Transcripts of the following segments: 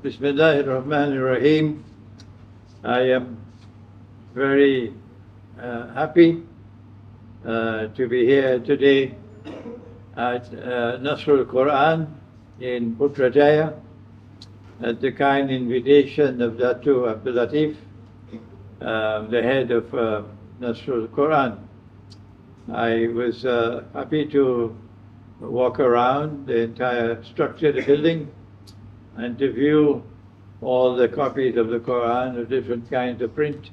Bismillahirrahmanirrahim. I am very happy to be here today at Nasrul Quran in Putrajaya at the kind invitation of Datu Abdul Latif, the head of Nasrul Quran. I was happy to walk around the entire structure of the building and to view all the copies of the Quran of different kinds of print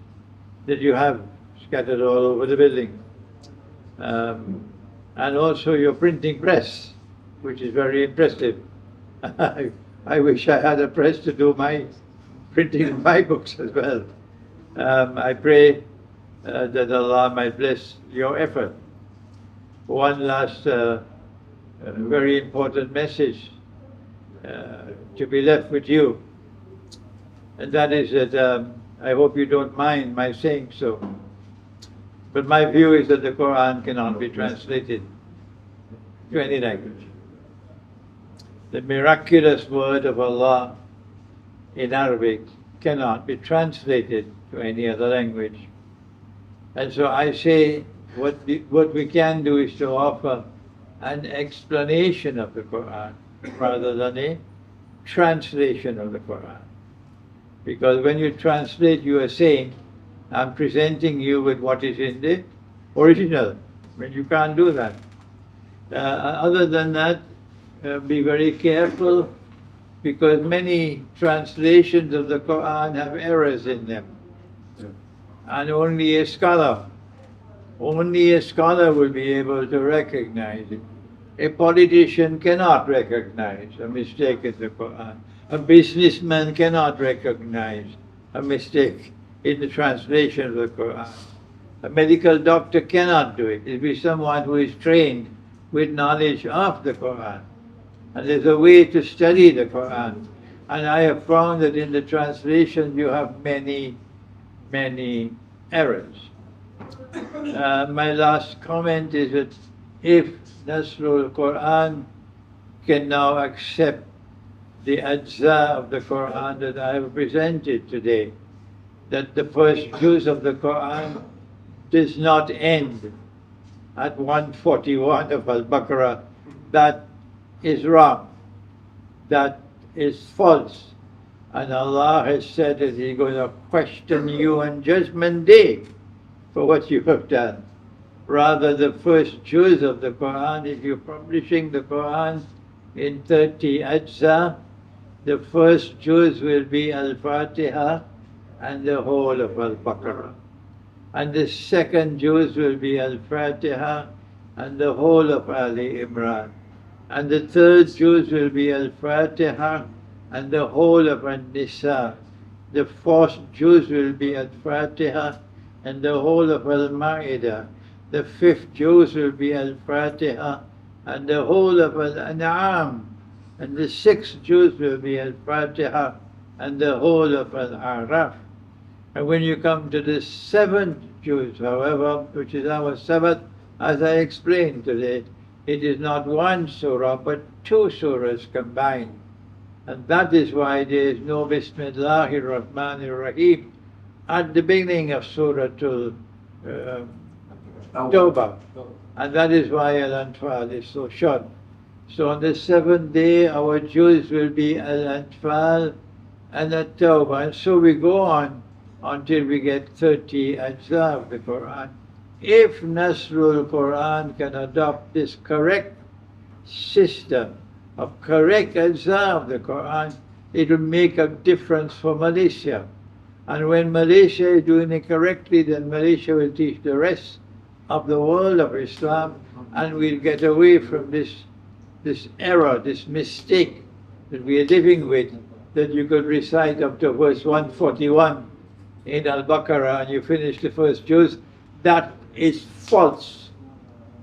that you have scattered all over the building. And also your printing press, which is very impressive. I wish I had a press to do my printing of my books as well. I pray that Allah might bless your effort. One last very important message to be left with you, and that is that I hope you don't mind my saying so, but my view is that the Quran cannot be translated to any language. The miraculous word of Allah in Arabic cannot be translated to any other language. And so I say what we can do is to offer an explanation of the Quran rather than a translation of the Quran. Because when you translate, you are saying, I'm presenting you with what is in the original. But you can't do that. Other than that, be very careful, because many translations of the Quran have errors in them. And only a scholar will be able to recognize it. A politician cannot recognize a mistake in the Quran. A businessman cannot recognize a mistake in the translation of the Quran. A medical doctor cannot do it. It will be someone who is trained with knowledge of the Quran. And there's a way to study the Quran. And I have found that in the translation you have many, many errors. My last comment is that if Nasrul Quran can now accept the ajza of the Quran that I have presented today, that the first juz of the Quran does not end at 141 of Al-Baqarah, that is wrong. That is false. And Allah has said that He's going to question you on Judgment Day for what you have done. Rather, the first juz of the Quran, if you're publishing the Quran in 30 ajza, the first juz will be Al-Fatiha and the whole of Al-Baqarah. And the second juz will be Al-Fatiha and the whole of Ali Imran. And the third juz will be Al-Fatiha and the whole of An-Nisa. The fourth juz will be Al-Fatiha and the whole of Al-Ma'idah. The fifth juz will be Al-Fatiha and the whole of Al-An'am. And the sixth juz will be Al-Fatiha and the whole of Al-A'raf. And when you come to the seventh juz, however, which is our Sabbath, as I explained today, it is not one surah but two surahs combined. And that is why there is no Bismillahir Rahmanir Rahim at the beginning of Surah Tawbah. And that is why Al-Anfal is so short. So on the seventh day, our juz will be Al-Anfal and At-Tawbah. And so we go on until we get 30 ajza of the Quran. If Nasrul Quran can adopt this correct system of correct ajza of the Quran, it will make a difference for Malaysia. And when Malaysia is doing it correctly, then Malaysia will teach the rest of the world of Islam, and we'll get away from this error, this mistake that we are living with, that you could recite up to verse 141 in Al-Baqarah and you finish the first juz. That is false.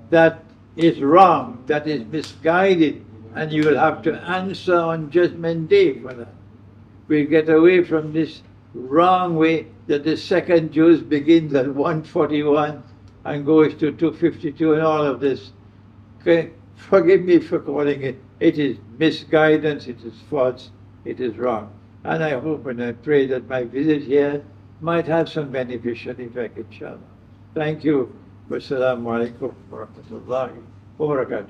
That is wrong. That is misguided. And you will have to answer on Judgment Day for that. We'll get away from this wrong way that the second juz begins at 141 and goes to 252 and all of this. Okay? Forgive me for calling it. It is misguidance, it is false, it is wrong. And I hope and I pray that my visit here might have some beneficial effect, inshallah. Thank you. Wassalamu alaikum wa rahmatullahi wa barakatuh.